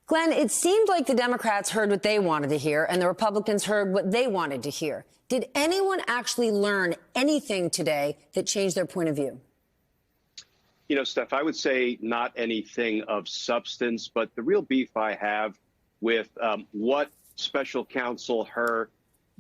Glenn, it seemed like the Democrats heard what they wanted to hear and the Republicans heard what they wanted to hear. Did anyone actually learn anything today that changed their point of view? You know, Steph, I would say not anything of substance, but the real beef I have with what special counsel Hur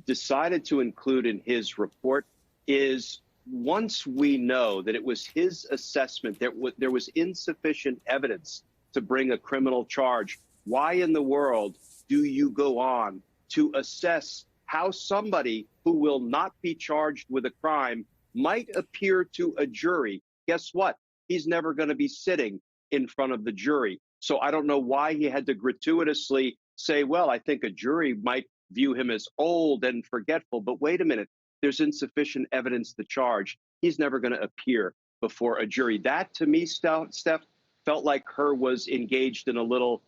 decided to include in his report is once we know that it was his assessment that there was insufficient evidence to bring a criminal charge, why in the world do you go on to assess how somebody who will not be charged with a crime might appear to a jury? Guess what? He's never going to be sitting in front of the jury. So I don't know why he had to gratuitously say, well, I think a jury might view him as old and forgetful. But wait a minute, there's insufficient evidence to charge. He's never going to appear before a jury. That, to me, Steph, felt like Hur was engaged in a little,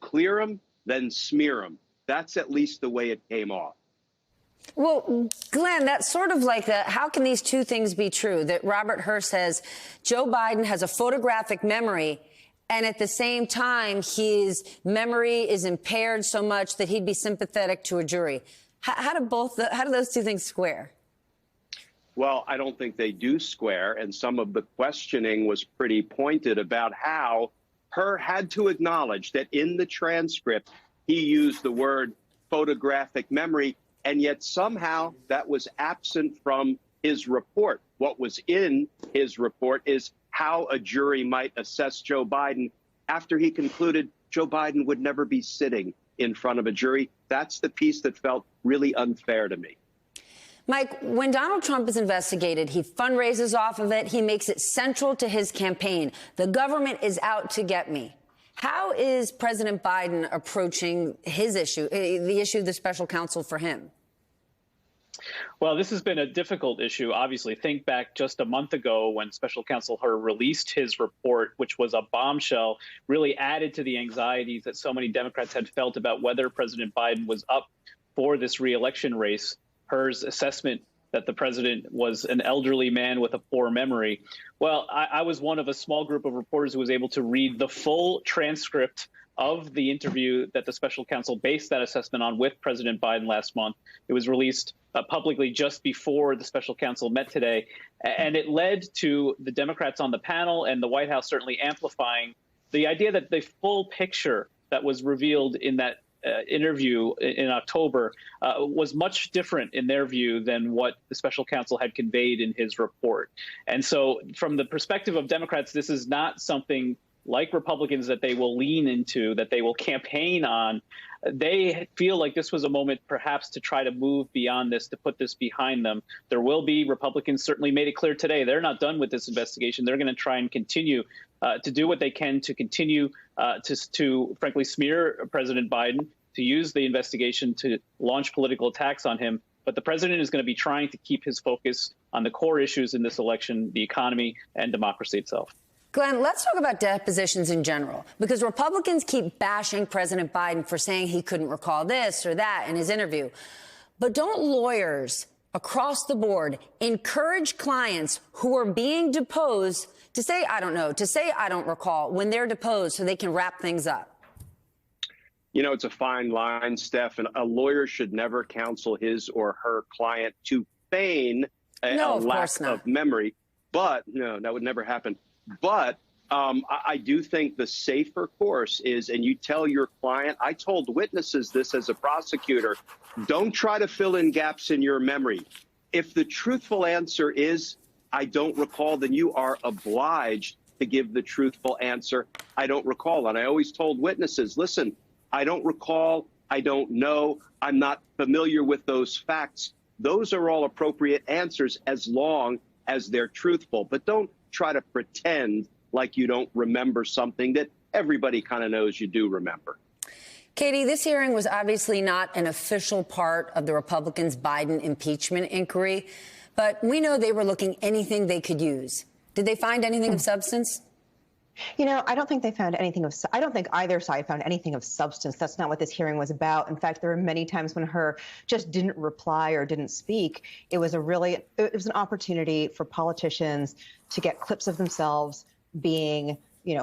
clear him, then smear him. That's at least the way it came off. Well, Glenn, that's sort of like how can these two things be true? That Robert Hur says Joe Biden has a photographic memory, and at the same time, his memory is impaired so much that he'd be sympathetic to a jury. How do those two things square? Well, I don't think they do square. And some of the questioning was pretty pointed about how Hur had to acknowledge that in the transcript, he used the word photographic memory. And yet somehow that was absent from his report. What was in his report is how a jury might assess Joe Biden after he concluded Joe Biden would never be sitting in front of a jury. That's the piece that felt really unfair to me. Mike, when Donald Trump is investigated, he fundraises off of it. He makes it central to his campaign. The government is out to get me. How is President Biden approaching his issue, the issue of the special counsel for him? Well, this has been a difficult issue. Obviously, think back just a month ago when Special Counsel Hur released his report, which was a bombshell, really added to the anxieties that so many Democrats had felt about whether President Biden was up for this reelection race. Hur's assessment that the president was an elderly man with a poor memory. Well, I was one of a small group of reporters who was able to read the full transcript of the interview that the special counsel based that assessment on with President Biden last month. It was released publicly just before the special counsel met today. And it led to the Democrats on the panel and the White House certainly amplifying the idea that the full picture that was revealed in that interview in October was much different in their view than what the special counsel had conveyed in his report. And so from the perspective of Democrats, this is not something like Republicans that they will lean into, that they will campaign on. They feel like this was a moment perhaps to try to move beyond this, to put this behind them. There will be, Republicans certainly made it clear today, they're not done with this investigation. They're going to try and continue to do what they can to continue to frankly smear President Biden, to use the investigation to launch political attacks on him. But the president is going to be trying to keep his focus on the core issues in this election, the economy and democracy itself. Glenn, let's talk about depositions in general, because Republicans keep bashing President Biden for saying he couldn't recall this or that in his interview. But don't lawyers across the board encourage clients who are being deposed to say, I don't know, to say, I don't recall when they're deposed so they can wrap things up? You know, it's a fine line, Steph, and a lawyer should never counsel his or her client to feign a lack of memory. But no, that would never happen. But I do think the safer course is, and you tell your client, I told witnesses this as a prosecutor, don't try to fill in gaps in your memory. If the truthful answer is, I don't recall, then you are obliged to give the truthful answer, I don't recall. And I always told witnesses, listen, I don't recall, I don't know, I'm not familiar with those facts. Those are all appropriate answers as long as they're truthful. But don't try to pretend like you don't remember something that everybody kind of knows you do remember. Katie, this hearing was obviously not an official part of the Republicans' Biden impeachment inquiry, but we know they were looking anything they could use. Did they find anything of substance? You know, I don't think they found anything I don't think either side found anything of substance. That's not what this hearing was about. In fact, there were many times when Hur just didn't reply or didn't speak. It was an opportunity for politicians to get clips of themselves being,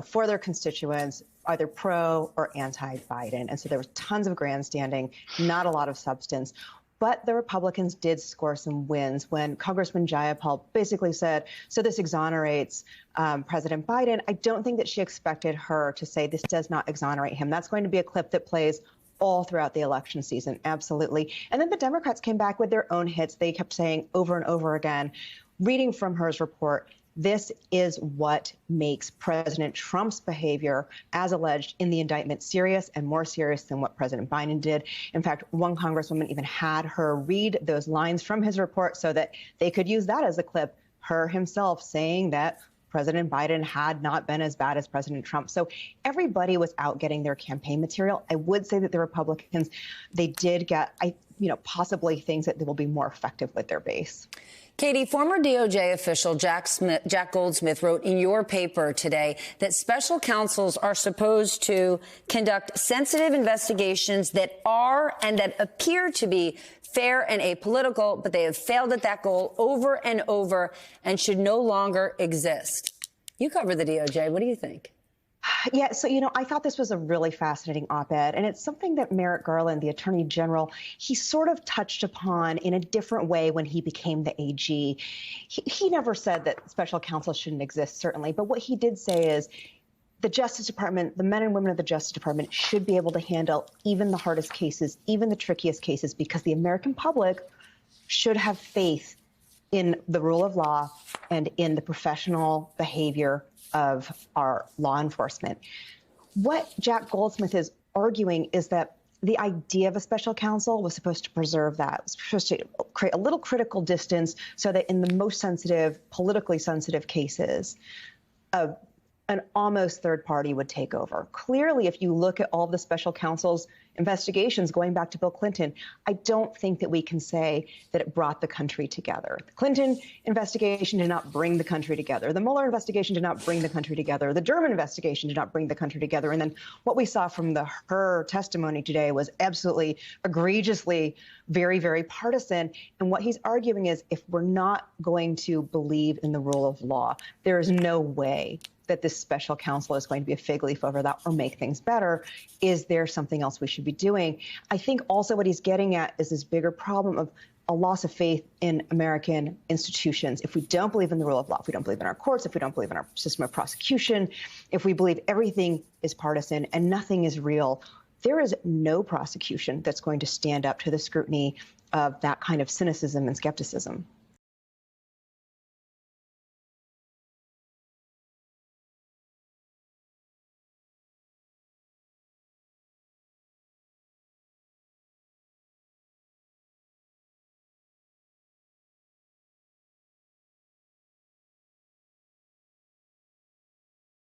for their constituents, either pro or anti-Biden. And so there was tons of grandstanding, not a lot of substance. But the Republicans did score some wins when Congressman Jayapal basically said, so this exonerates President Biden. I don't think that she expected her to say this does not exonerate him. That's going to be a clip that plays all throughout the election season. Absolutely. And then the Democrats came back with their own hits. They kept saying over and over again, reading from her report, this is what makes President Trump's behavior, as alleged in the indictment, serious and more serious than what President Biden did. In fact, one congresswoman even had her read those lines from his report so that they could use that as a clip, her himself saying that President Biden had not been as bad as President Trump. So everybody was out getting their campaign material. I would say that the Republicans, they did get, possibly things that they will be more effective with their base. Katie, former DOJ official Jack Goldsmith wrote in your paper today that special counsels are supposed to conduct sensitive investigations that are and that appear to be fair and apolitical, but they have failed at that goal over and over and should no longer exist. You cover the DOJ. What do you think? Yeah, so, I thought this was a really fascinating op-ed, and it's something that Merrick Garland, the Attorney General, he sort of touched upon in a different way when he became the AG. He never said that special counsel shouldn't exist, certainly, but what he did say is the Justice Department, the men and women of the Justice Department should be able to handle even the hardest cases, even the trickiest cases, because the American public should have faith in the rule of law and in the professional behavior of our law enforcement. What Jack Goldsmith is arguing is that the idea of a special counsel was supposed to preserve that. It was supposed to create a little critical distance so that in the most sensitive, politically sensitive cases, an almost third party would take over. Clearly, if you look at all of the special counsel's investigations going back to Bill Clinton, I don't think that we can say that it brought the country together. The Clinton investigation did not bring the country together. The Mueller investigation did not bring the country together. The Durham investigation did not bring the country together. And then what we saw from her testimony today was absolutely egregiously very, very partisan. And what he's arguing is if we're not going to believe in the rule of law, there is no way that this special counsel is going to be a fig leaf over that or make things better. Is there something else we should be doing? I think also what he's getting at is this bigger problem of a loss of faith in American institutions. If we don't believe in the rule of law, if we don't believe in our courts, if we don't believe in our system of prosecution, if we believe everything is partisan and nothing is real, there is no prosecution that's going to stand up to the scrutiny of that kind of cynicism and skepticism.